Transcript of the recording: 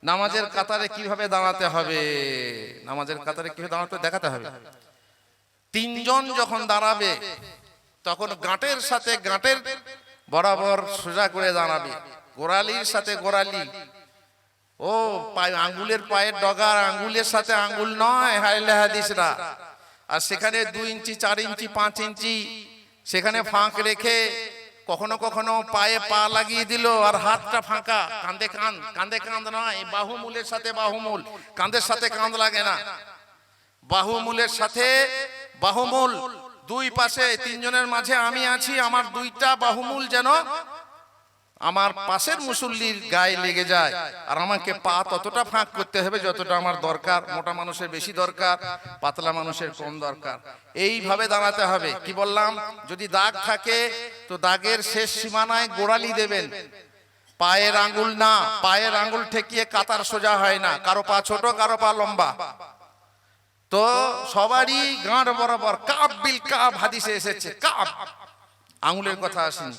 নামাজের কাতারে কিভাবে দাঁড়াতে হবে, নামাজের কাতারে কিভাবে দাঁড়াতে দেখাতে হবে। তিনজন যখন দাঁড়াবে তখন গাঁটের সাথে গাঁটের বরাবর সোজা করে দাঁড়াবে, গোড়ালির সাথে গোড়ালি, ও পায়ে আঙ্গুলের পায়ের ডগার আঙ্গুলের সাথে আঙ্গুল নয় হাইলে হাদিসরা। আর সেখানে 2 ইঞ্চি 4 ইঞ্চি 5 ইঞ্চি সেখানে ফাঁক রেখে কখনো কখনো পায়ে পা লাগিয়ে দিল আর হাতটা ফাঁকা, কাঁধে কাঁধ, কাঁধে কাঁধ নয়, বাহুমূলের সাথে বাহুমূল, কাঁধের সাথে কাঁধ লাগে না, বাহুমূলের সাথে বাহুমূল, দুই পাশে তিনজনের মাঝে আমি আছি, আমার দুইটা বাহুমূল যেন আমার পাশের মুসল্লির গায়ে লেগে যায়, আর আমাকে পা ততটা ফাঁক করতে হবে যতটা আমার দরকার। মোটা মানুষের বেশি দরকার, পাতলা মানুষের কম দরকার। এইভাবে দাঁড়াতে হবে। কি বললাম, যদি দাগ থাকে তো দাগের শেষ সীমানায় গোড়ালি দেবেন, পায়ের আঙ্গুল না, পায়ের আঙ্গুল ঠেকিয়ে কাতার সোজা হয় না, কারো পা ছোট কারো পা লম্বা, তো সবারই গাঁট বরাবর, কাব বিল কাব হাদিসে এসেছে, কাব আঙ্গুলের কথা আসেনি।